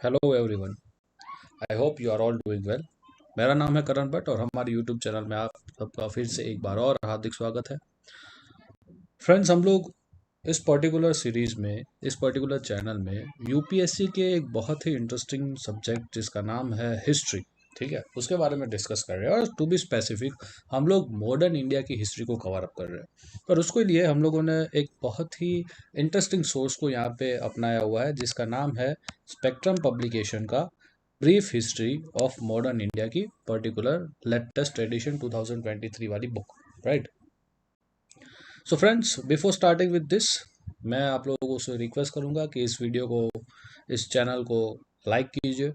Hello everyone. I hope you are all doing well. मेरा नाम है करण भट्ट और हमारे यूट्यूब चैनल में आप सबका फिर से एक बार और हार्दिक स्वागत है। फ्रेंड्स, हम लोग इस पर्टिकुलर सीरीज में, इस पर्टिकुलर चैनल में यूपीएससी के एक बहुत ही इंटरेस्टिंग सब्जेक्ट जिसका नाम है हिस्ट्री, ठीक है, उसके बारे में डिस्कस कर रहे हैं। और टू बी स्पेसिफिक, हम लोग मॉडर्न इंडिया की हिस्ट्री को कवर अप कर रहे हैं। पर उसके लिए हम लोगों ने एक बहुत ही इंटरेस्टिंग सोर्स को यहाँ पे अपनाया हुआ है जिसका नाम है स्पेक्ट्रम पब्लिकेशन का brief history of modern India की पर्टिकुलर लेटेस्ट एडिशन 2023 वाली book, right. So friends, before starting with this, मैं आप लोगों से रिक्वेस्ट करूंगा कि इस वीडियो को, इस चैनल को लाइक कीजिए,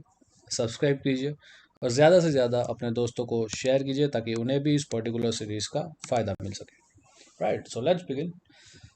सब्सक्राइब कीजिए और ज़्यादा से ज़्यादा अपने दोस्तों को शेयर कीजिए ताकि उन्हें भी इस पर्टिकुलर सीरीज़ का फ़ायदा मिल सके। Right, so let's begin.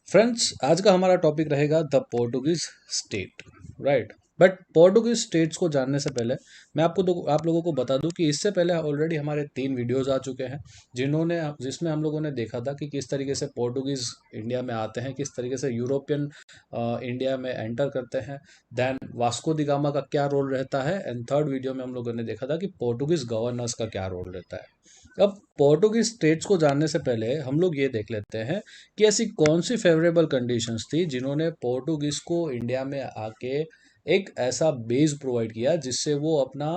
Friends, आज का हमारा टॉपिक रहेगा the Portuguese state, right. But Portuguese states को जानने से पहले मैं आप लोगों को बता दूं कि इससे पहले ऑलरेडी हमारे 3 वीडियोस आ चुके हैं जिसमें हम लोगों ने देखा था कि किस तरीके से पोर्टुगीज इंडिया में आते हैं, किस तरीके से यूरोपियन इंडिया में एंटर करते हैं, देन वास्को दी गामा का क्या रोल रहता है, एंड थर्ड वीडियो में हम लोगों ने देखा था कि पोर्टुगीज गवर्नर्स का क्या रोल रहता है। अब पोर्टुगीज स्टेट्स को जानने से पहले हम लोग ये देख लेते हैं कि ऐसी कौन सी फेवरेबल कंडीशंस थी जिन्होंने पोर्टुगीज को इंडिया में आके एक ऐसा बेस प्रोवाइड किया जिससे वो अपना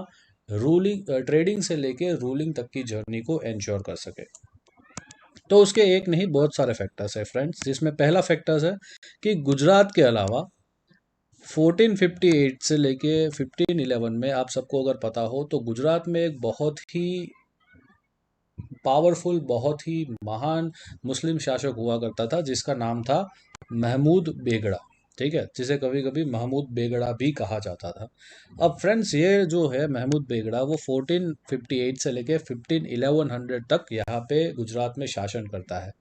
रूलिंग, ट्रेडिंग से लेके रूलिंग तक की जर्नी को एंश्योर कर सके। तो उसके एक नहीं, बहुत सारे फैक्टर्स है फ्रेंड्स, जिसमें पहला फैक्टर्स है कि गुजरात के अलावा 1458 से लेके 1511 में, आप सबको अगर पता हो तो गुजरात में एक बहुत ही पावरफुल, बहुत ही महान मुस्लिम शासक हुआ करता था जिसका नाम था महमूद बेगड़ा, ठीक है, जिसे कभी कभी महमूद बेगड़ा भी कहा जाता था। अब फ्रेंड्स, ये जो है महमूद बेगड़ा, वो 1458 से लेके 1100 तक यहाँ पे गुजरात में शासन करता है।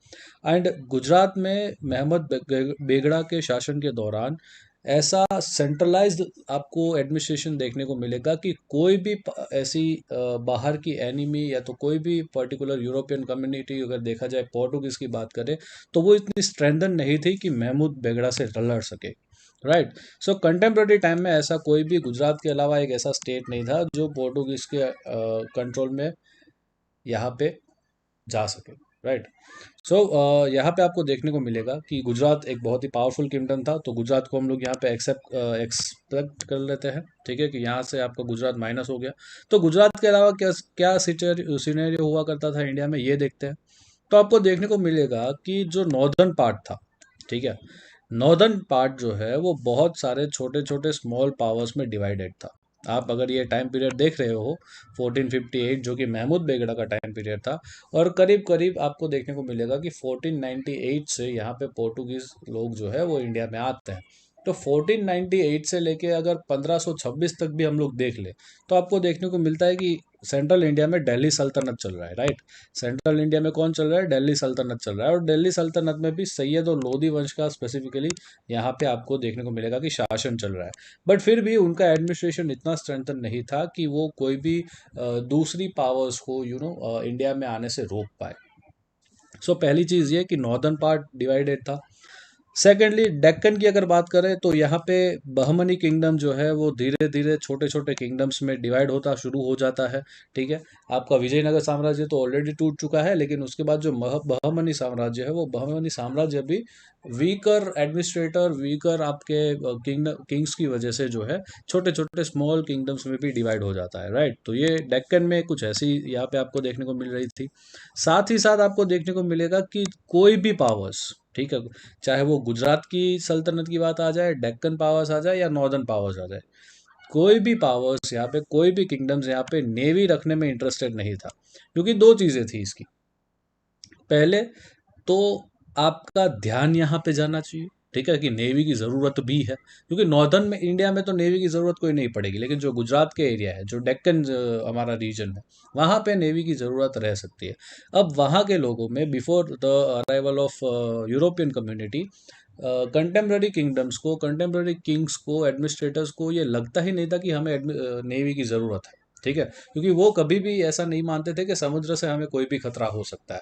एंड गुजरात में महमूद बेगड़ा के शासन के दौरान ऐसा सेंट्रलाइज्ड आपको एडमिनिस्ट्रेशन देखने को मिलेगा कि कोई भी ऐसी बाहर की एनिमी या तो कोई भी पर्टिकुलर यूरोपियन कम्युनिटी, अगर देखा जाए पोर्टुगीज की बात करें, तो वो इतनी स्ट्रेंथन नहीं थी कि महमूद बेगड़ा से लड़ सके। राइट। सो कंटेम्प्रेरी टाइम में ऐसा कोई भी गुजरात के अलावा एक ऐसा स्टेट नहीं था जो पोर्टुगीज के कंट्रोल में यहाँ पे जा सके। राइट। सो यहाँ पे आपको देखने को मिलेगा कि गुजरात एक बहुत ही पावरफुल किंगडम था, तो गुजरात को हम लोग यहाँ पे एक्सपेक्ट कर लेते हैं, ठीक है, कि यहाँ से आपका गुजरात माइनस हो गया। तो गुजरात के अलावा क्या क्या सिनेरियो हुआ करता था इंडिया में, ये देखते हैं। तो आपको देखने को मिलेगा कि जो नॉर्दर्न पार्ट था, ठीक है, नॉर्दर्न पार्ट जो है वो बहुत सारे छोटे छोटे स्मॉल पावर्स में डिवाइडेड था। आप अगर ये टाइम पीरियड देख रहे हो, 1458 जो कि महमूद बेगड़ा का टाइम पीरियड था, और करीब करीब आपको देखने को मिलेगा कि 1498 से यहाँ पे पोर्टुगीज लोग जो है वो इंडिया में आते हैं। तो 1498 से लेके अगर 1526 तक भी हम लोग देख ले, तो आपको देखने को मिलता है कि सेंट्रल इंडिया में दिल्ली सल्तनत चल रहा है, राइट। सेंट्रल इंडिया में कौन चल रहा है? दिल्ली सल्तनत चल रहा है। और दिल्ली सल्तनत में भी सैयद और लोधी वंश का स्पेसिफिकली यहाँ पे आपको देखने को मिलेगा कि शासन चल रहा है। बट फिर भी उनका एडमिनिस्ट्रेशन इतना स्ट्रेंथन नहीं था कि वो कोई भी दूसरी पावर्स को इंडिया में आने से रोक पाए। सो पहली चीज़ ये कि नॉर्दर्न पार्ट डिवाइडेड था। सेकेंडली, डेक्कन की अगर बात करें तो यहाँ पे बहमनी किंगडम जो है वो धीरे धीरे छोटे छोटे किंगडम्स में डिवाइड होता शुरू हो जाता है, ठीक है। आपका विजयनगर साम्राज्य तो ऑलरेडी टूट चुका है, लेकिन उसके बाद जो बहमनी साम्राज्य है, वो बहमनी साम्राज्य भी वीकर एडमिनिस्ट्रेटर, वीकर आपके किंग्स की वजह से जो है छोटे छोटे स्मॉल किंगडम्स में भी डिवाइड हो जाता है, राइट। तो ये डेक्कन में कुछ ऐसी यहाँ पे आपको देखने को मिल रही थी। साथ ही साथ आपको देखने को मिलेगा कि कोई भी पावर्स, ठीक है, चाहे वो गुजरात की सल्तनत की बात आ जाए, डेक्कन पावर्स आ जाए या नॉर्दर्न पावर्स आ जाए, कोई भी पावर्स यहाँ पे, कोई भी किंगडम्स यहाँ पे नेवी रखने में इंटरेस्टेड नहीं था। क्योंकि दो चीज़ें थी इसकी। पहले तो आपका ध्यान यहाँ पे जाना चाहिए, ठीक है, कि नेवी की ज़रूरत भी है, क्योंकि नॉर्दर्न में इंडिया में तो नेवी की ज़रूरत कोई नहीं पड़ेगी, लेकिन जो गुजरात के एरिया है, जो डेक्कन हमारा रीजन है, वहाँ पे नेवी की ज़रूरत रह सकती है। अब वहाँ के लोगों में before the arrival of European community, contemporary kingdoms को, कंटेम्प्ररी किंग्स को, एडमिनिस्ट्रेटर्स को ये लगता ही नहीं था कि हमें नेवी की ज़रूरत है, ठीक है, क्योंकि वो कभी भी ऐसा नहीं मानते थे कि समुद्र से हमें कोई भी खतरा हो सकता है।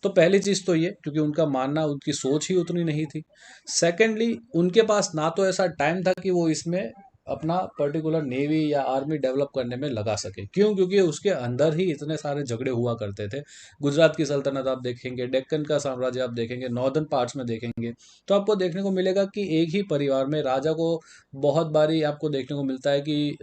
तो पहली चीज़ तो ये, क्योंकि उनका मानना, उनकी सोच ही उतनी नहीं थी। सेकेंडली, उनके पास ना तो ऐसा टाइम था कि वो इसमें अपना पर्टिकुलर नेवी या आर्मी डेवलप करने में लगा सके। क्यों? क्योंकि उसके अंदर ही इतने सारे झगड़े हुआ करते थे। गुजरात की सल्तनत आप देखेंगे, डेक्कन का साम्राज्य आप देखेंगे, नॉर्दर्न पार्ट्स में देखेंगे, तो आपको देखने को मिलेगा कि एक ही परिवार में राजा को बहुत बारी आपको देखने को मिलता है कि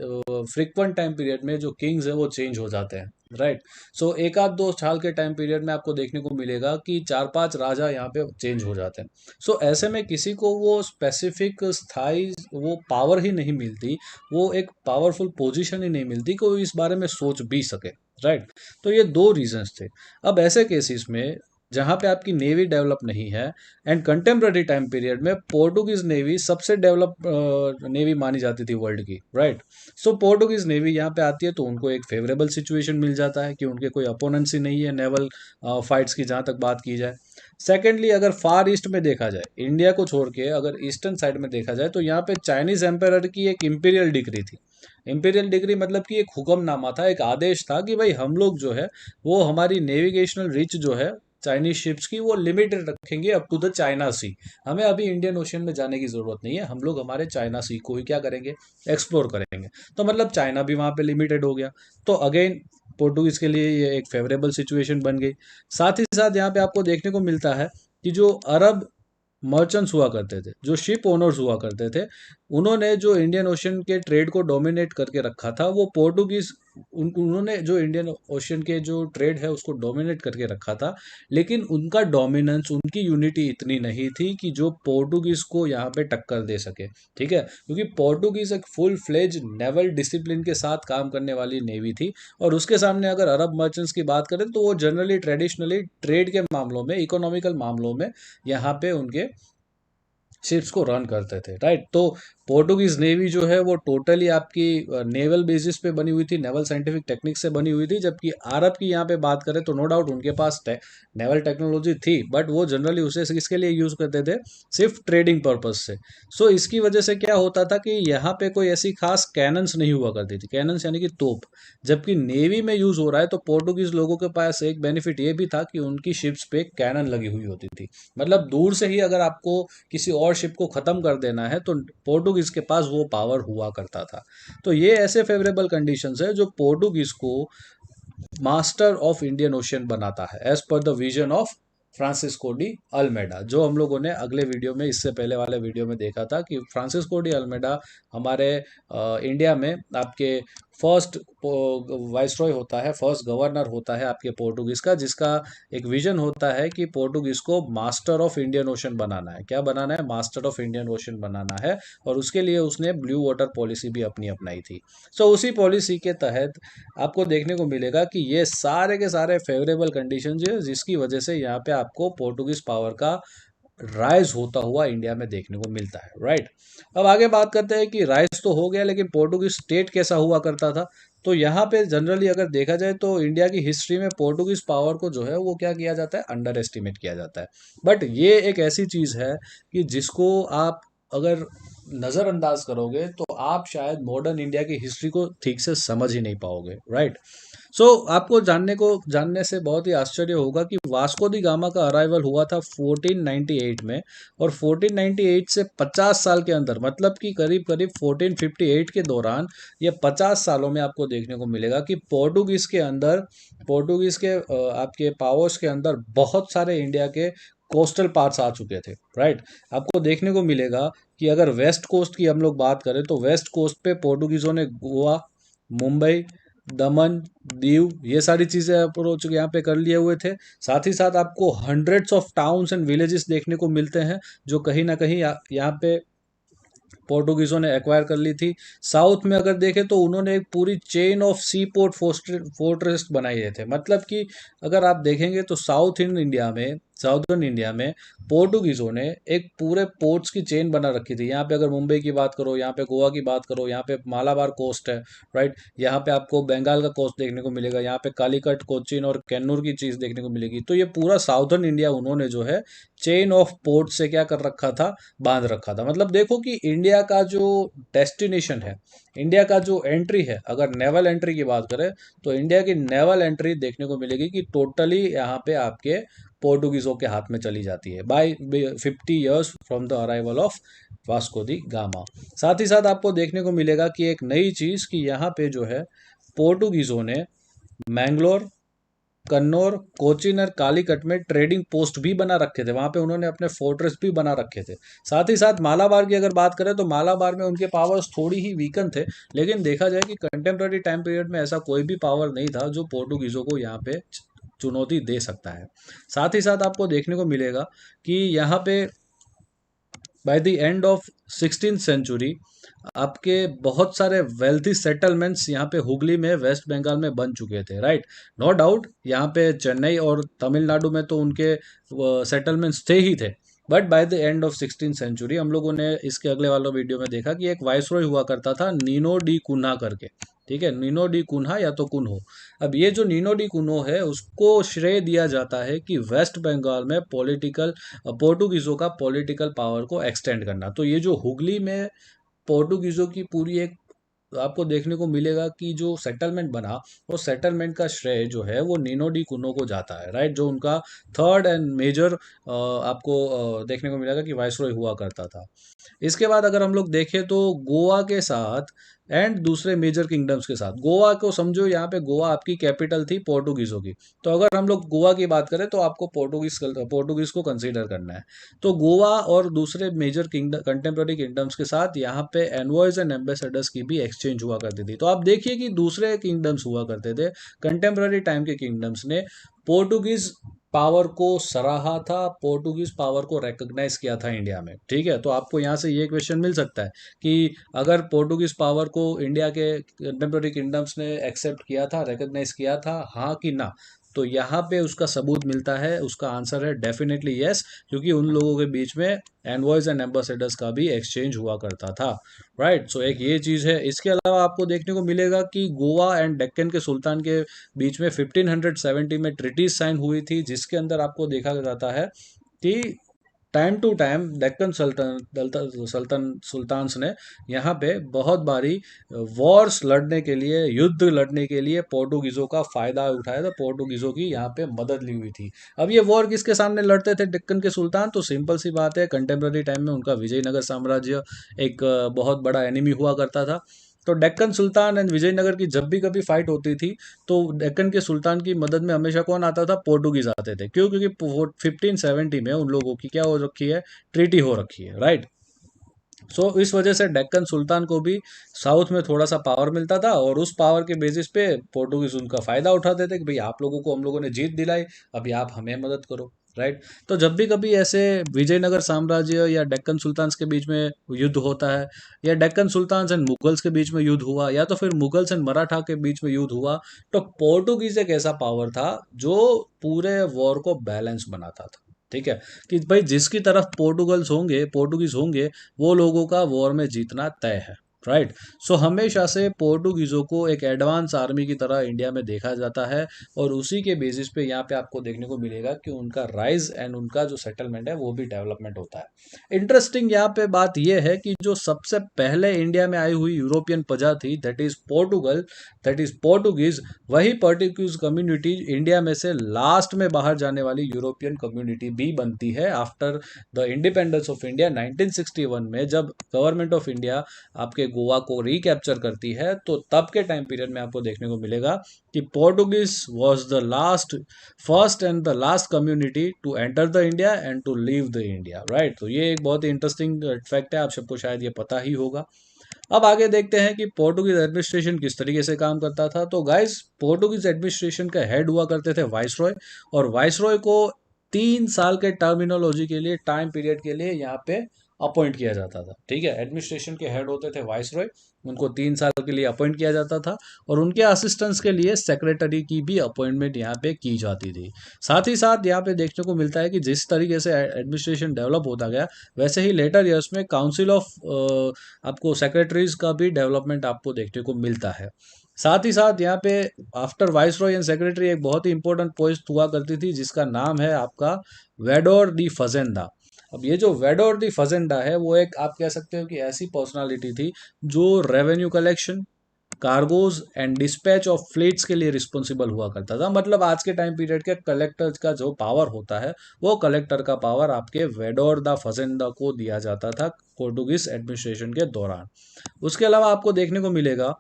फ्रिक्वेंट टाइम पीरियड में जो किंग्स हैं वो चेंज हो जाते हैं, राइट। सो एक आध दो साल के टाइम पीरियड में आपको देखने को मिलेगा कि चार पांच राजा यहाँ पे चेंज हो जाते हैं। सो ऐसे में किसी को वो स्पेसिफिक स्थायी वो पावर ही नहीं मिलती, वो एक पावरफुल पोजीशन ही नहीं मिलती कि वो इस बारे में सोच भी सके, राइट। तो ये दो रीजंस थे। अब ऐसे केसेस में जहाँ पे आपकी नेवी डेवलप नहीं है, एंड कंटेम्प्ररी टाइम पीरियड में पोर्टुगीज नेवी सबसे डेवलप नेवी मानी जाती थी वर्ल्ड की, राइट। सो पोर्टुगीज नेवी यहाँ पे आती है तो उनको एक फेवरेबल सिचुएशन मिल जाता है कि उनके कोई अपोनेंट्स ही नहीं है नेवल फाइट्स की, जहाँ तक बात की जाए। सेकेंडली, अगर फार ईस्ट में देखा जाए, इंडिया को छोड़ के अगर ईस्टर्न साइड में देखा जाए, तो यहाँ पे चाइनीज एम्पायर की एक इंपीरियल डिग्री थी। इंपीरियल डिग्री मतलब कि एक हुक्मनामा था, एक आदेश था कि भाई हम लोग जो है वो हमारी नेविगेशनल रीच जो है चाइनीज शिप्स की वो लिमिटेड रखेंगे अप टू द चाइना सी। हमें अभी इंडियन ओशियन में जाने की जरूरत नहीं है, हम लोग हमारे चाइना सी को ही क्या करेंगे, एक्सप्लोर करेंगे। तो मतलब चाइना भी वहां पे लिमिटेड हो गया। तो अगेन पोर्टुगीज के लिए ये एक फेवरेबल सिचुएशन बन गई। साथ ही साथ यहाँ पे आपको देखने को मिलता है कि जो अरब मर्चेंट्स हुआ करते थे, जो शिप ओनर्स हुआ करते थे, उन्होंने जो इंडियन ओशन के ट्रेड को डोमिनेट करके रखा था, वो पोर्टुगीज उन्होंने जो इंडियन ओशन के जो ट्रेड है उसको डोमिनेट करके रखा था। लेकिन उनका डोमिनेंस, उनकी यूनिटी इतनी नहीं थी कि जो पोर्टुगीज को यहाँ पे टक्कर दे सके, ठीक है। क्योंकि पोर्टुगीज एक फुल फ्लेज नेवल डिसिप्लिन के साथ काम करने वाली नेवी थी, और उसके सामने अगर अरब मर्चेंट्स की बात करें तो वो जनरली ट्रेडिशनली ट्रेड के मामलों में, इकोनॉमिकल मामलों में यहाँ पे उनके शिप्स को रन करते थे, राइट। तो पोर्टुगीज नेवी जो है वो टोटली आपकी नेवल बेसिस पे बनी हुई थी, नेवल साइंटिफिक टेक्निक से बनी हुई थी। जबकि अरब की यहाँ पे बात करें तो नो डाउट उनके पास नेवल टेक्नोलॉजी थी, बट वो जनरली उसे किसके लिए यूज करते थे, सिर्फ ट्रेडिंग पर्पज से। सो इसकी वजह से क्या होता था कि यहाँ पे कोई ऐसी खास कैनन्स नहीं हुआ करती थी, कैनन्स यानी कि तोप। जबकि नेवी में यूज हो रहा है तो पोर्टुगीज लोगों के पास एक बेनिफिट ये भी था कि उनकी शिप्स पे कैनन लगी हुई होती थी। मतलब दूर से ही अगर आपको किसी और शिप को खत्म कर देना है तो पोर्टुगीज के पास वो पावर हुआ करता था। तो ये ऐसे फेवरेबल कंडीशंस है जो पोर्टुगीज को मास्टर ऑफ इंडियन ओशियन बनाता है, as per the vision of Francisco de Almeida, जो हम लोगों ने अगले वीडियो में, इससे पहले वाले वीडियो में देखा था कि फ्रांसिस्को डी अल्मेडा हमारे इंडिया में आपके फर्स्ट वाइसरॉय होता है, फर्स्ट गवर्नर होता है आपके पोर्टुगीज का, जिसका एक विजन होता है कि पोर्टुगीज को मास्टर ऑफ इंडियन ओशन बनाना है। क्या बनाना है? मास्टर ऑफ इंडियन ओशन बनाना है। और उसके लिए उसने ब्लू वाटर पॉलिसी भी अपनी अपनाई थी। सो उसी पॉलिसी के तहत आपको देखने को मिलेगा कि ये सारे के सारे फेवरेबल कंडीशन है, जिसकी वजह से यहाँ पे आपको पोर्टुगीज पावर का राइज होता हुआ इंडिया में देखने को मिलता है, राइट। अब आगे बात करते हैं कि राइज तो हो गया, लेकिन पोर्टुगीज स्टेट कैसा हुआ करता था। तो यहाँ पे जनरली अगर देखा जाए तो इंडिया की हिस्ट्री में पोर्टुगीज पावर को जो है वो क्या किया जाता है, अंडर एस्टिमेट किया जाता है। बट ये एक ऐसी चीज है कि जिसको आप अगर नज़रअंदाज करोगे तो आप शायद मॉडर्न इंडिया की हिस्ट्री को ठीक से समझ ही नहीं पाओगे, राइट। सो आपको जानने से बहुत ही आश्चर्य होगा कि वास्को दी गामा का अराइवल हुआ था 1498 में। और 1498 से 50 साल के अंदर, मतलब कि करीब करीब 1458 के दौरान, ये 50 सालों में आपको देखने को मिलेगा कि पोर्टुगीज के अंदर, पोर्टुगीज के आपके पावर्स के अंदर बहुत सारे इंडिया के कोस्टल पार्ट्स आ चुके थे, राइट। आपको देखने को मिलेगा कि अगर वेस्ट कोस्ट की हम लोग बात करें तो वेस्ट कोस्ट पे पोर्टुगीजों ने गोवा, मुंबई, दमन, दीव, ये सारी चीज़ें अप्रोच यहाँ पे कर लिए हुए थे। साथ ही साथ आपको hundreds of towns and villages देखने को मिलते हैं जो कहीं ना कहीं यहाँ पे पोर्टुगीजों ने एक्वायर कर ली थी। साउथ में अगर देखें तो उन्होंने एक पूरी chain of sea port fortress बनाए थे। मतलब कि अगर आप देखेंगे तो साउथ इन इंडिया में, साउदर्न इंडिया में पोर्टुगीजों ने एक पूरे पोर्ट्स की चेन बना रखी थी। यहाँ पे अगर मुंबई की बात करो, यहाँ पे गोवा की बात करो, यहाँ पे मालाबार कोस्ट है, राइट। यहाँ पे आपको बंगाल का कोस्ट देखने को मिलेगा, यहाँ पे कालीकट, कोचीन और कैन्नूर की चीज़ देखने को मिलेगी। तो ये पूरा साउदर्न इंडिया उन्होंने जो है चेन ऑफ पोर्ट से क्या कर रखा था, बांध रखा था। मतलब देखो कि इंडिया का जो डेस्टिनेशन है, इंडिया का जो एंट्री है, अगर नेवल एंट्री की बात करें तो इंडिया की नेवल एंट्री देखने को मिलेगी कि टोटली यहाँ पे आपके पोर्टुगीज़ों के हाथ में चली जाती है by 50 years from the arrival of Vasco da Gama. साथ ही साथ आपको देखने को मिलेगा कि एक नई चीज़ कि यहाँ पे जो है पोर्टुगीज़ों ने मैंगलोर, कन्नौर, कोचीन और कालीकट में ट्रेडिंग पोस्ट भी बना रखे थे। वहां पे उन्होंने अपने फोर्ट्रेस भी बना रखे थे। साथ ही साथ मालाबार की अगर बात करें तो मालाबार में उनके पावर्स थोड़ी ही वीकन थे, लेकिन देखा जाए कि कंटेम्प्रेरी टाइम पीरियड में ऐसा कोई भी पावर नहीं था जो पोर्टुगीजों को यहाँ पे चुनौती दे सकता है। साथ ही साथ आपको देखने को मिलेगा कि यहाँ पे by the end of 16th century आपके बहुत सारे वेल्थी सेटलमेंट्स यहाँ पे हुगली में वेस्ट बंगाल में बन चुके थे, राइट। नो डाउट यहाँ पे चेन्नई और तमिलनाडु में तो उनके सेटलमेंट्स थे ही थे, but by the end of 16th century हम लोगों ने इसके अगले वाले वीडियो में देखा कि एक वाइसरॉय हुआ करता था नीनो डी कुन्हा करके। ठीक है, नीनो डी कुन्हा या तो कुन्हो। अब ये जो नीनो डी कुन्हो है उसको श्रेय दिया जाता है कि वेस्ट बंगाल में पॉलिटिकल पोर्टुगीजों का पॉलिटिकल पावर को एक्सटेंड करना। तो ये जो हुगली में पोर्टुगीजों की पूरी एक आपको देखने को मिलेगा कि जो सेटलमेंट बना, वो सेटलमेंट का श्रेय जो है वो नीनो डी कुनो को जाता है, राइट। जो उनका थर्ड एंड मेजर आपको देखने को मिलेगा कि वाइसरॉय हुआ करता था। इसके बाद अगर हम लोग देखें तो गोवा के साथ एंड दूसरे मेजर किंगडम्स के साथ, गोवा को समझो यहाँ पे गोवा आपकी कैपिटल थी पोर्टुगीजों की। तो अगर हम लोग गोवा की बात करें तो आपको पोर्टुगीज को कंसीडर करना है। तो गोवा और दूसरे मेजर किंगडम कंटेम्प्रेरी किंगडम्स के साथ यहाँ पे एनवॉयज एंड एम्बेसडर्स की भी एक्सचेंज हुआ करती थी। तो आप देखिए कि दूसरे किंगडम्स हुआ करते थे, कंटेम्प्रेरी टाइम के किंगडम्स ने पोर्टुगीज पावर को सराहा था, पोर्टुगीज पावर को रिकॉग्नाइज किया था इंडिया में। ठीक है, तो आपको यहाँ से ये क्वेश्चन मिल सकता है कि अगर पोर्टुगीज पावर को इंडिया के कंटेम्प्रेरी किंगडम्स ने एक्सेप्ट किया था, रिकॉग्नाइज किया था, हाँ कि ना। तो यहाँ पे उसका सबूत मिलता है, उसका आंसर है डेफिनेटली यस, क्योंकि उन लोगों के बीच में एनवॉयज एंड एम्बेसडर्स का भी एक्सचेंज हुआ करता था, राइट। सो एक ये चीज़ है। इसके अलावा आपको देखने को मिलेगा कि गोवा एंड डेक्कन के सुल्तान के बीच में 1570 में ट्रिटीज साइन हुई थी, जिसके अंदर आपको देखा जाता है कि time to time Deccan sultans ने यहाँ पे बहुत बारी वॉर्स लड़ने के लिए, युद्ध लड़ने के लिए पोर्टुगीज़ों का फ़ायदा उठाया था, पोर्टुगीज़ों की यहाँ पे मदद ली हुई थी। अब ये वॉर किसके सामने लड़ते थे डेक्कन के सुल्तान? तो सिंपल सी बात है, कंटेम्प्रेरी टाइम में उनका विजयनगर साम्राज्य एक बहुत बड़ा एनिमी हुआ करता था। तो डेक्कन सुल्तान एंड विजयनगर की जब भी कभी फाइट होती थी तो डेक्कन के सुल्तान की मदद में हमेशा कौन आता था? पोर्टुगीज आते थे। क्यों? क्योंकि 1570 में उन लोगों की क्या हो रखी है? ट्रीटी हो रखी है, राइट। इस वजह से डेक्कन सुल्तान को भी साउथ में थोड़ा सा पावर मिलता था, और उस पावर के बेसिस पे पोर्टुगीज उनका फायदा उठाते थे कि भाई आप लोगों को हम लोगों ने जीत दिलाई, अभी आप हमें मदद करो, राइट। तो जब भी कभी ऐसे विजयनगर साम्राज्य या डेक्कन सुल्तान्स के बीच में युद्ध होता है, या डेक्कन सुल्तान्स एंड मुगल्स के बीच में युद्ध हुआ, या तो फिर मुगल्स एंड मराठा के बीच में युद्ध हुआ, तो पोर्टुगीज एक ऐसा पावर था जो पूरे वॉर को बैलेंस बनाता था। ठीक है, कि भाई जिसकी तरफ पोर्टुगीज होंगे वो लोगों का वॉर में जीतना तय है, राइट। हमेशा से पोर्टुगीजों को एक एडवांस आर्मी की तरह इंडिया में देखा जाता है, और उसी के बेसिस पे यहाँ पे आपको देखने को मिलेगा कि उनका राइज एंड उनका जो सेटलमेंट है वो भी डेवलपमेंट होता है। इंटरेस्टिंग यहाँ पे बात यह है कि जो सबसे पहले इंडिया में आई हुई यूरोपियन प्रजा थी, दैट इज पोर्टुगीज, वही पोर्टुगीज कम्युनिटी इंडिया में से लास्ट में बाहर जाने वाली यूरोपियन कम्युनिटी भी बनती है after the independence of India 1961 में। जब गवर्नमेंट ऑफ इंडिया आपके गोवा को रिकैप्चर करती है, तो तब के टाइम पीरियड में आपको देखने को मिलेगा कि Portuguese was the first and the last community to enter the India and to leave the India, right. तो ये एक बहुत ही इंटरेस्टिंग फैक्ट है, आप सबको शायद ये पता ही होगा। अब आगे देखते हैं कि पोर्टुगीज एडमिनिस्ट्रेशन किस तरीके से काम करता था। तो गाइस, पोर्टुगीज एडमिनिस्ट्रेशन का हेड हुआ करते थे वाइसरॉय, और वाइसरॉय को 3 साल के टर्मिनोलॉजी के लिए, टाइम पीरियड के लिए यहाँ पे अपॉइंट किया जाता था। ठीक है, एडमिनिस्ट्रेशन के हेड होते थे वाइसरॉय, उनको 3 साल के लिए अपॉइंट किया जाता था, और उनके असिस्टेंट्स के लिए सेक्रेटरी की भी अपॉइंटमेंट यहाँ पे की जाती थी। साथ ही साथ यहाँ पे देखने को मिलता है कि जिस तरीके से एडमिनिस्ट्रेशन डेवलप होता गया, वैसे ही लेटर ईयर्स में काउंसिल ऑफ आपको सेक्रेटरीज का भी डेवलपमेंट आपको देखने को मिलता है। साथ ही साथ यहाँ पे आफ्टर वाइसरॉय एंड सेक्रेटरी एक बहुत ही इंपॉर्टेंट पोस्ट हुआ करती थी, जिसका नाम है आपका वेडोर दी फजेंदा। अब ये जो वेडोर दी फजेंडा है, वो एक आप कह सकते हो कि ऐसी पर्सनालिटी थी जो revenue collection, cargoes and dispatch of fleets के लिए रिस्पॉन्सिबल हुआ करता था। मतलब आज के टाइम पीरियड के कलेक्टर का जो पावर होता है वो कलेक्टर का पावर आपके वेडोर द फजेंदा को दिया जाता था पोर्टुगीज एडमिनिस्ट्रेशन के दौरान। उसके अलावा आपको देखने को मिलेगा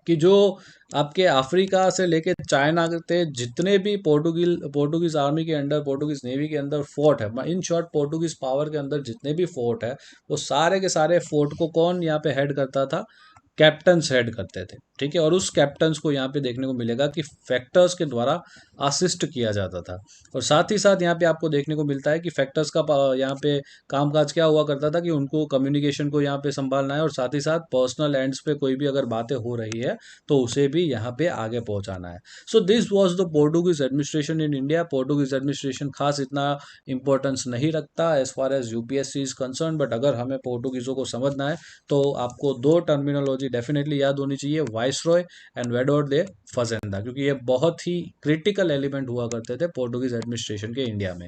कि जो आपके अफ्रीका से लेके चाइना के जितने भी पोर्टुगीज आर्मी के अंडर, पोर्टुगीज नेवी के अंदर फोर्ट है, इन शॉर्ट पोर्टुगीज पावर के अंदर जितने भी फोर्ट है वो सारे के सारे फोर्ट को कौन यहाँ पे हेड करता था? कैप्टन्स हेड करते थे। ठीक है, और उस कैप्टन्स को यहाँ पे देखने को मिलेगा कि फैक्टर्स के द्वारा असिस्ट किया जाता था। और साथ ही साथ यहाँ पे आपको देखने को मिलता है कि फैक्टर्स का यहाँ पे कामकाज क्या हुआ करता था कि उनको कम्युनिकेशन को यहाँ पे संभालना है और साथ ही साथ पर्सनल एंड्स पे कोई भी अगर बातें हो रही है तो उसे भी यहाँ पे आगे पहुँचाना है। So this was the Portuguese administration in India. Portuguese administration खास इतना इंपॉर्टेंस नहीं रखता as far as UPSC is concern, बट अगर हमें पोर्टुगीज़ों को समझना है तो आपको दो टर्मिनोलॉजी डेफिनेटली याद होनी चाहिए, वाइसरॉय एंड वेडोर दे फजेंदा, क्योंकि ये बहुत ही क्रिटिकल एलिमेंट हुआ करते थे पोर्टुगीज एडमिनिस्ट्रेशन के इंडिया में।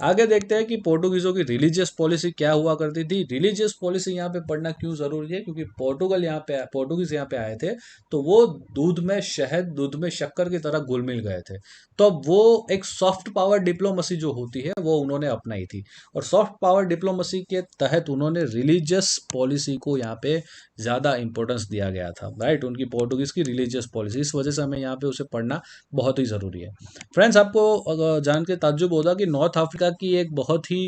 आगे देखते हैं कि पोर्टुगीजों की रिलीजियस पॉलिसी क्या हुआ करती थी। रिलीजियस पॉलिसी यहाँ पे पढ़ना क्यों जरूरी है? क्योंकि पोर्टुगीज यहाँ पे आए थे तो वो दूध में शहद, दूध में शक्कर की तरह घुल मिल गए थे। तो वो एक सॉफ्ट पावर डिप्लोमेसी जो होती है वो उन्होंने अपनाई थी, और सॉफ्ट पावर डिप्लोमेसी के तहत उन्होंने रिलीजियस पॉलिसी को यहाँ पे ज़्यादा इंपॉर्टेंस दिया गया था, राइट। उनकी पोर्टुगीज की रिलीजियस पॉलिसी, इस वजह से हमें यहाँ पे उसे पढ़ना बहुत ही ज़रूरी है। फ्रेंड्स, आपको जान के ताज्जुब होगा कि नॉर्थ अफ्रीका की एक बहुत ही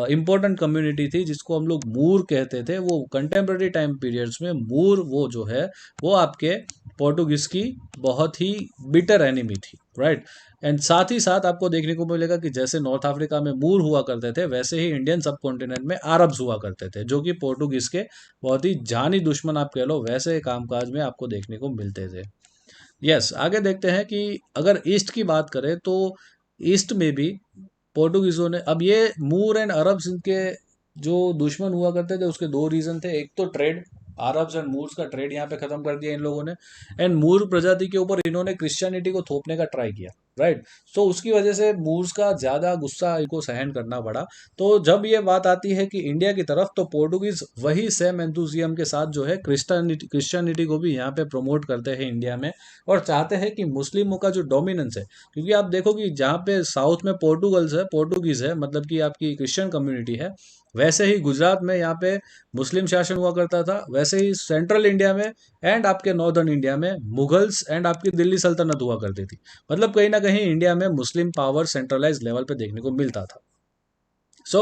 इम्पोर्टेंट कम्युनिटी थी जिसको हम लोग मूर कहते थे। वो कंटेम्प्रेरी टाइम पीरियड्स में मूर वो जो है वो आपके पोर्टुगीज की बहुत ही बिटर एनिमी थी, राइट। एंड साथ ही साथ आपको देखने को मिलेगा कि जैसे नॉर्थ अफ्रीका में मूर हुआ करते थे वैसे ही इंडियन सब कॉन्टिनेंट में अरब्स हुआ करते थे, जो कि पोर्टुगीज के बहुत ही जानी दुश्मन आप कह लो, वैसे कामकाज में आपको देखने को मिलते थे। यस, आगे देखते हैं कि अगर ईस्ट की बात करें तो ईस्ट में भी पोर्टुगीजों ने, अब ये मूर एंड अरब्स इनके जो दुश्मन हुआ करते थे उसके दो रीजन थे। एक तो ट्रेड, अरब्स एंड मूर्स का ट्रेड यहाँ पे खत्म कर दिया इन लोगों ने, एंड मूर प्रजाति के ऊपर इन्होंने क्रिश्चियनिटी को थोपने का ट्राई किया, राइट। सो उसकी वजह से मूर्स का ज़्यादा गुस्सा इनको सहन करना पड़ा। तो जब ये बात आती है कि इंडिया की तरफ, तो पोर्टुगीज वही सेम एंथुजियम के साथ जो है क्रिश्चियनिटी को भी यहाँ पे प्रमोट करते हैं इंडिया में, और चाहते हैं कि मुस्लिमों का जो डोमिनेंस है, क्योंकि आप देखो कि जहाँ पे साउथ में पोर्टुगीज है, मतलब कि आपकी क्रिश्चियन कम्युनिटी है, वैसे ही गुजरात में यहाँ पे मुस्लिम शासन हुआ करता था, वैसे ही सेंट्रल इंडिया में एंड आपके नॉर्दर्न इंडिया में मुगल्स एंड आपकी दिल्ली सल्तनत हुआ करती थी। मतलब कहीं ना कहीं इंडिया में मुस्लिम पावर सेंट्रलाइज लेवल पे देखने को मिलता था। सो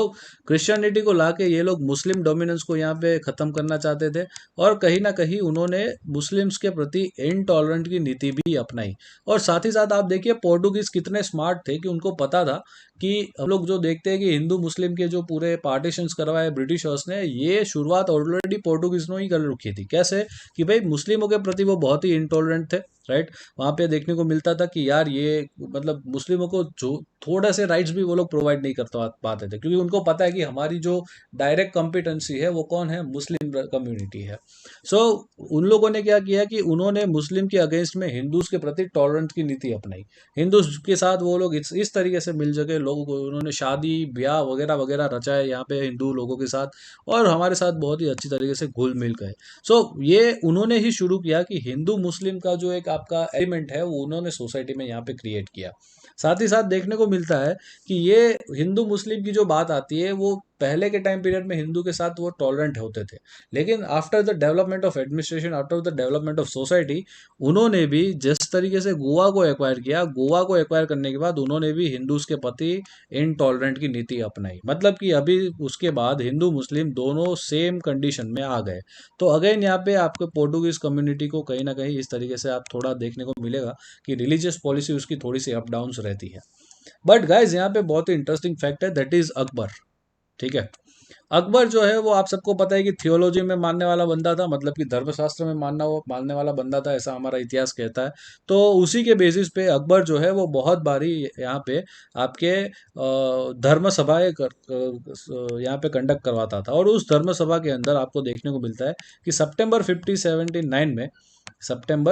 क्रिश्चियनिटी को लाके ये लोग मुस्लिम डोमिनेंस को यहाँ पे ख़त्म करना चाहते थे, और कहीं ना कहीं उन्होंने मुस्लिम्स के प्रति इनटॉलरेंट की नीति भी अपनाई। और साथ ही साथ आप देखिए पोर्टुगीज कितने स्मार्ट थे कि उनको पता था कि हम लोग जो देखते हैं कि हिंदू मुस्लिम के जो पूरे पार्टीशंस करवाए ब्रिटिशर्स ने, ये शुरुआत ऑलरेडी पोर्टुगीज ने ही कर रखी थी। कैसे? कि भाई मुस्लिमों के प्रति वो बहुत ही इनटॉलरेंट थे, राइट। वहाँ पे देखने को मिलता था कि यार ये मतलब मुस्लिमों को जो थोड़ा से राइट्स भी वो लोग प्रोवाइड नहीं कर पाते थे, क्योंकि उनको पता है कि हमारी जो डायरेक्ट कॉम्पिटेंसी है वो कौन है? मुस्लिम कम्युनिटी है। सो उन लोगों ने क्या किया कि उन्होंने मुस्लिम के अगेंस्ट में हिंदूज के प्रति टॉलरेंस की नीति अपनाई। हिंदूज के साथ वो लोग इस तरीके से मिल सके, लोगों को उन्होंने शादी ब्याह वगैरह वगैरह रचाए यहाँ पे हिंदू लोगों के साथ, और हमारे साथ बहुत ही अच्छी तरीके से घुल मिल गए। सो ये उन्होंने ही शुरू किया कि हिंदू मुस्लिम का जो एक आपका एलिमेंट है वो उन्होंने सोसाइटी में यहाँ पे क्रिएट किया। साथ ही साथ देखने को मिलता है कि ये हिंदू मुस्लिम की जो बात आती है वो पहले के टाइम पीरियड में हिंदू के साथ वो टॉलरेंट होते थे, लेकिन after the development of administration, after the development of society, उन्होंने भी जिस तरीके से गोवा को एक्वायर किया, गोवा को एक्वायर करने के बाद उन्होंने भी हिंदूज के प्रति इनटॉलरेंट की नीति अपनाई। मतलब कि अभी उसके बाद हिंदू मुस्लिम दोनों सेम कंडीशन में आ गए। तो अगेन यहाँ पे आपको पोर्टुगीज कम्युनिटी को कहीं ना कहीं इस तरीके से आप थोड़ा देखने को मिलेगा कि रिलीजियस पॉलिसी उसकी थोड़ी सी अप डाउन्स रहती है। बट गाइज यहाँ पे बहुत ही इंटरेस्टिंग फैक्ट है, दैट इज अकबर। ठीक है, अकबर जो है वो आप सबको पता है कि थियोलॉजी में मानने वाला बंदा था, मतलब कि धर्मशास्त्र में मानने वाला बंदा था, ऐसा हमारा इतिहास कहता है। तो उसी के बेसिस पे अकबर जो है वो बहुत बारी यहाँ पे आपके धर्म सभाएं यहाँ पे कंडक्ट करवाता था, और उस धर्म सभा के अंदर आपको देखने को मिलता है कि सितंबर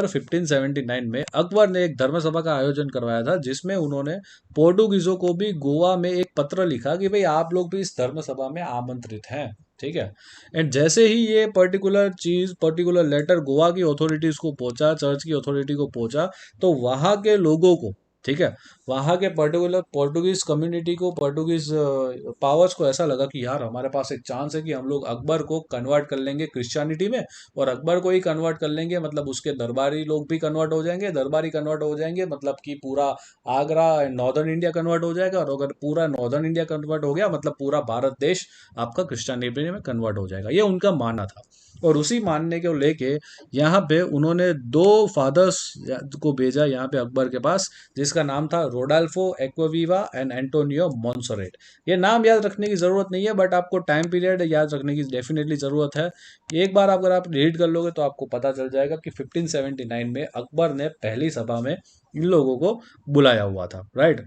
1579 में अकबर ने एक धर्म सभा का आयोजन करवाया था, जिसमें उन्होंने पोर्टुगीजों को भी गोवा में एक पत्र लिखा कि भाई आप लोग भी इस धर्म सभा में आमंत्रित निमंत्रित हैं, ठीक है। एंड जैसे ही ये पर्टिकुलर चीज, पर्टिकुलर लेटर गोवा की अथॉरिटीज को पहुंचा, चर्च की अथॉरिटी को पहुंचा, तो वहां के लोगों को, ठीक है, वहां के पर्टिकुलर पोर्टुगीज कम्युनिटी को, पोर्टुगीज पावर्स को ऐसा लगा कि यार हमारे पास एक चांस है कि हम लोग अकबर को कन्वर्ट कर लेंगे क्रिश्चियनिटी में, और अकबर को ही कन्वर्ट कर लेंगे मतलब उसके दरबारी लोग भी कन्वर्ट हो जाएंगे, दरबारी कन्वर्ट हो जाएंगे मतलब कि पूरा Agra and northern India convert हो जाएगा, और अगर पूरा नॉर्दर्न इंडिया कन्वर्ट हो गया मतलब पूरा भारत देश आपका क्रिश्चियनिटी में कन्वर्ट हो जाएगा। ये उनका मानना था। और उसी मानने को लेके यहाँ पे उन्होंने दो फादर्स को भेजा यहाँ पे अकबर के पास, जिसका नाम था रोडाल्फो एक्वाविवा एंड एंटोनियो मॉन्सोरेट। ये नाम याद रखने की जरूरत नहीं है, बट आपको टाइम पीरियड याद रखने की डेफिनेटली जरूरत है। एक बार अगर आप रीड कर लोगे तो आपको पता चल जाएगा कि 1579 में अकबर ने पहली सभा में इन लोगों को बुलाया हुआ था, राइट।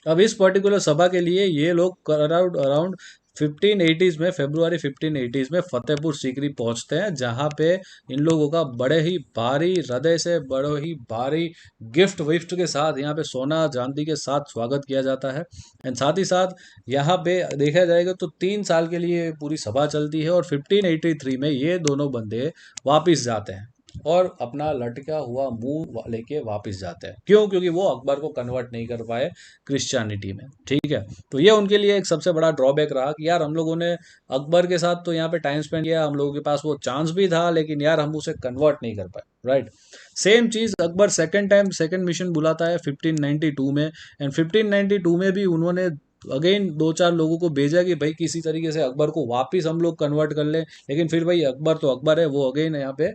अब इस पर्टिकुलर सभा के लिए ये लोग अराउंड अराउंड 1580s में, फरवरी 1580s में फतेहपुर सीकरी पहुंचते हैं, जहां पे इन लोगों का बड़े ही भारी हृदय से, बड़े ही भारी गिफ्ट विफ्ट के साथ यहाँ पे सोना चांदी के साथ स्वागत किया जाता है। एंड साथ ही साथ यहाँ पे देखा जाएगा तो 3 साल के लिए पूरी सभा चलती है, और 1583 में ये दोनों बंदे वापिस जाते हैं और अपना लटका हुआ मुंह लेके वापस जाते हैं। क्यों? क्योंकि वो अकबर को कन्वर्ट नहीं कर पाए क्रिश्चियनिटी में, ठीक है। तो ये उनके लिए एक सबसे बड़ा ड्रॉबैक रहा कि यार हम लोगों ने अकबर के साथ तो यहाँ पे टाइम स्पेंड किया, हम लोगों के पास वो चांस भी था, लेकिन यार हम उसे कन्वर्ट नहीं कर पाए, राइट। सेम चीज Akbar second time second mission बुलाता है 1592 में, एंड 1592 में भी उन्होंने अगेन दो चार लोगों को भेजा कि भाई किसी तरीके से अकबर को वापिस हम लोग कन्वर्ट कर लें, लेकिन फिर भाई अकबर तो अकबर है, वो अगेन यहाँ पे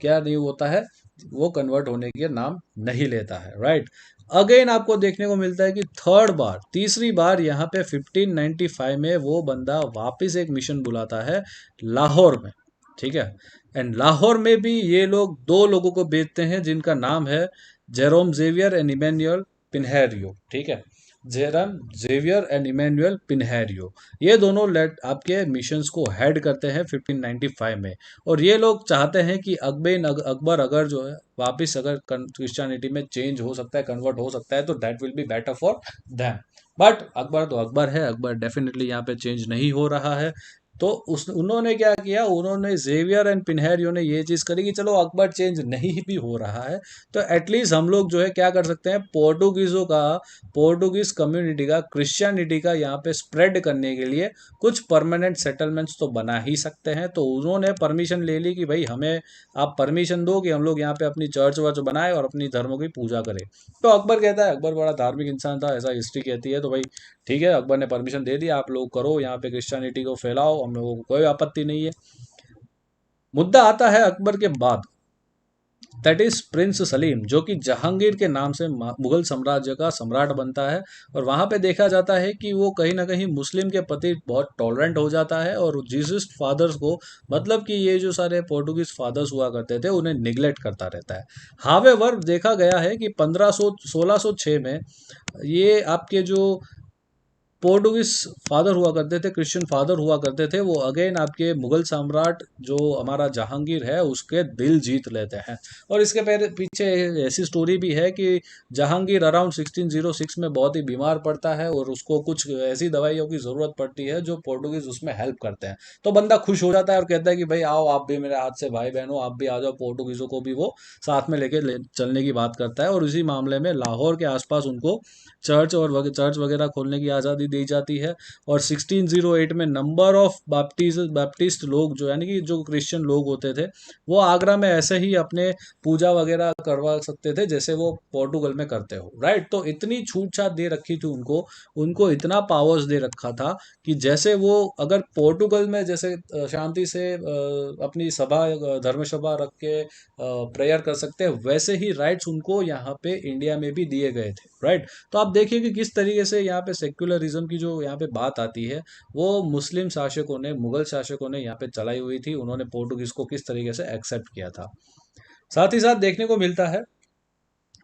क्या नहीं होता है, वो कन्वर्ट होने के नाम नहीं लेता है, राइट। अगेन आपको देखने को मिलता है कि थर्ड बार, तीसरी बार यहाँ पे 1595 में वो बंदा वापस एक मिशन बुलाता है लाहौर में, ठीक है। एंड लाहौर में भी ये लोग दो लोगों को भेजते हैं जिनका नाम है जेरोम जेवियर एंड इमैनुअल पिनहेरियो, ठीक है। जेरम जेवियर एंड इमैनुअल पिनहेरियो, ये दोनों लेट आपके मिशंस को हेड करते हैं 1595 में। और ये लोग चाहते हैं कि अकबर अगर जो है वापस अगर क्रिश्चियनिटी में चेंज हो सकता है, कन्वर्ट हो सकता है, तो that will be better for them. But Akbar तो अकबर है, अकबर डेफिनेटली यहाँ पे चेंज नहीं हो रहा है। तो उस उन्होंने क्या किया, उन्होंने जेवियर एंड पिनहेरियो ने ये चीज करी कि चलो अकबर चेंज नहीं भी हो रहा है तो एटलीस्ट हम लोग जो है क्या कर सकते हैं, पोर्टुगीजों का, पोर्टुगीज कम्युनिटी का, क्रिश्चियनिटी का यहाँ पे स्प्रेड करने के लिए कुछ परमानेंट सेटलमेंट्स तो बना ही सकते हैं। तो उन्होंने परमिशन ले ली कि भाई हमें आप परमिशन दो कि हम लोग यहाँ पे अपनी चर्च वर्च बनाए और अपनी धर्मों की पूजा करें। तो अकबर कहता है, अकबर बड़ा धार्मिक इंसान था, ऐसा हिस्ट्री कहती है, तो भाई ठीक है, अकबर ने परमिशन दे दी, आप लोग करो यहाँ पे क्रिश्चियनिटी को फैलाओ, हम लोगों को कोई आपत्ति नहीं है। मुद्दा आता है अकबर के बाद, दैट इज प्रिंस सलीम, जो कि जहांगीर के नाम से मुगल साम्राज्य का सम्राट बनता है। और वहां पे देखा जाता है कि वो कहीं ना कहीं मुस्लिम के प्रति बहुत टॉलरेंट हो जाता है, और जीसस फादर्स को, मतलब कि ये जो सारे पोर्टुगीज फादर्स हुआ करते थे उन्हें निग्लेक्ट करता रहता है। हावेवर देखा गया है कि 1606 में ये आपके जो पोर्टुगीज फादर हुआ करते थे, क्रिश्चियन फादर हुआ करते थे, वो अगेन आपके मुगल सम्राट जो हमारा जहांगीर है उसके दिल जीत लेते हैं। और इसके पीछे ऐसी स्टोरी भी है कि जहांगीर अराउंड 1606 में बहुत ही बीमार पड़ता है और उसको कुछ ऐसी दवाइयों की ज़रूरत पड़ती है जो पोर्टुगीज उसमें हेल्प करते हैं। तो बंदा खुश हो जाता है और कहता है कि भाई आओ आप भी मेरे हाथ से भाई बहन हो, आप भी आ जाओ। पोर्टुगीज़ों को भी वो साथ में लेके चलने की बात करता है, और इसी मामले में लाहौर के आसपास उनको चर्च वगैरह खोलने की आज़ादी दी जाती है। और 1608 में नंबर ऑफ बैप्टिस्ट लोग जो यानी कि जो क्रिश्चियन लोग होते थे वो आगरा में ऐसे ही अपने पूजा वगैरह करवा सकते थे जैसे वो पोर्टुगल में करते हो, राइट। तो इतनी छूट छाट दे रखी थी उनको, उनको इतना पावर्स दे रखा था कि जैसे वो अगर पोर्टुगल में जैसे शांति से अपनी सभा, धर्म सभा रख के प्रेयर कर सकते हैं, वैसे ही राइट्स उनको यहाँ पे इंडिया में भी दिए गए थे, राइट। तो आप देखिए कि किस तरीके से यहाँ पे सेक्युलरिज्म की जो यहाँ पे बात आती है वो मुस्लिम शासकों ने, मुगल शासकों ने यहाँ पे चलाई हुई थी, उन्होंने पोर्टुगीज को किस तरीके से एक्सेप्ट किया था। साथ ही साथ देखने को मिलता है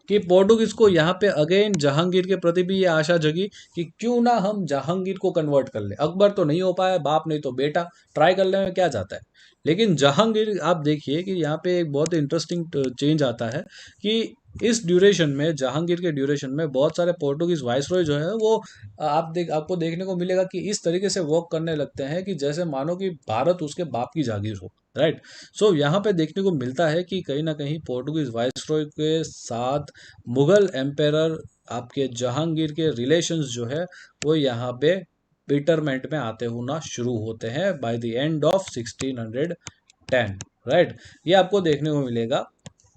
कि पोर्टुगीज को यहाँ पे अगेन जहांगीर के प्रति भी ये आशा जगी कि क्यों ना हम जहांगीर को कन्वर्ट कर ले। अकबर तो नहीं हो पाया, बाप नहीं तो बेटा, ट्राई करने में क्या जाता है। लेकिन जहांगीर, आप देखिए कि यहाँ पे एक बहुत इंटरेस्टिंग चेंज आता है कि इस ड्यूरेशन में, जहांगीर के ड्यूरेशन में, बहुत सारे पोर्टुगीज वाइसरॉय जो है वो आपको देखने को मिलेगा कि इस तरीके से वर्क करने लगते हैं कि जैसे मानो कि भारत उसके बाप की जागीर हो। राइट। सो यहाँ पे देखने को मिलता है कि कहीं ना कहीं पोर्टुगीज वाइसरॉय के साथ मुगल एम्पेरर आपके जहांगीर के रिलेशंस जो है वो यहाँ पे बिटरमेंट में आते होना शुरू होते हैं bye the end of 1610। Right. ये आपको देखने को मिलेगा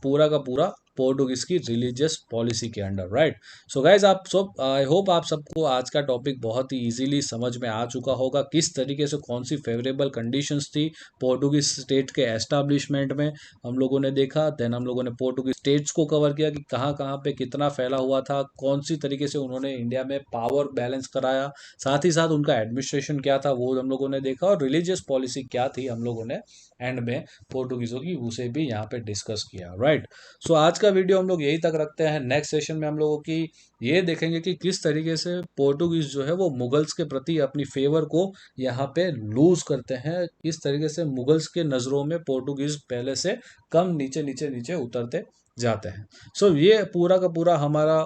पूरा का पूरा पोर्टुगीज की रिलीजियस पॉलिसी के अंडर। राइट। सो गाइज, आप सब, आई होप आप सबको आज का टॉपिक बहुत ही इजीली समझ में आ चुका होगा, किस तरीके से कौन सी फेवरेबल कंडीशंस थी पोर्टुगीज स्टेट के एस्टैब्लिशमेंट में, हम लोगों ने देखा। देन हम लोगों ने पोर्टुगीज स्टेट्स को कवर किया कि कहाँ कहाँ पे कितना फैला हुआ था, कौन सी तरीके से उन्होंने इंडिया में पावर बैलेंस कराया, साथ ही साथ उनका एडमिनिस्ट्रेशन क्या था वो हम लोगों ने देखा, और रिलीजियस पॉलिसी क्या थी हम लोगों ने एंड में पोर्टुगीजों की उसे भी यहाँ पे डिस्कस किया। राइट। सो आज का वीडियो हम लोग यही तक रखते हैं। नेक्स्ट सेशन में हम लोगों की ये देखेंगे कि किस तरीके से पोर्टुगीज जो है वो मुगल्स के प्रति अपनी फेवर को यहाँ पे लूज करते हैं, किस तरीके से मुगल्स के नज़रों में पोर्टुगीज पहले से कम नीचे नीचे नीचे उतरते जाते हैं। सो ये पूरा का पूरा हमारा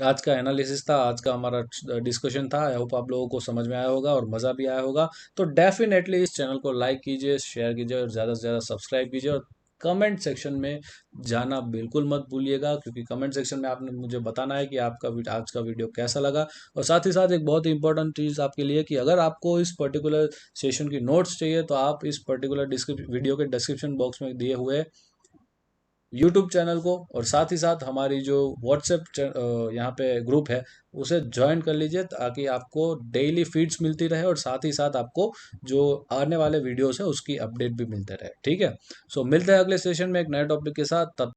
आज का एनालिसिस था, आज का हमारा डिस्कशन था। आई होप आप लोगों को समझ में आया होगा और मज़ा भी आया होगा। तो डेफिनेटली इस चैनल को लाइक कीजिए, शेयर कीजिए और ज़्यादा से ज़्यादा सब्सक्राइब कीजिए, और कमेंट सेक्शन में जाना बिल्कुल मत भूलिएगा, क्योंकि कमेंट सेक्शन में आपने मुझे बताना है कि आपका आज का वीडियो कैसा लगा। और साथ ही साथ एक बहुत ही इंपॉर्टेंट चीज़ आपके लिए कि अगर आपको इस पर्टिकुलर सेशन की नोट्स चाहिए तो आप इस पर्टिकुलर वीडियो के डिस्क्रिप्शन बॉक्स में दिए हुए यूट्यूब चैनल को और साथ ही साथ हमारी जो व्हाट्सएप यहाँ पे ग्रुप है उसे ज्वाइन कर लीजिए, ताकि आपको डेली फीड्स मिलती रहे और साथ ही साथ आपको जो आने वाले वीडियोस है उसकी अपडेट भी मिलते रहे। ठीक है। सो मिलते हैं अगले सेशन में एक नए टॉपिक के साथ। तब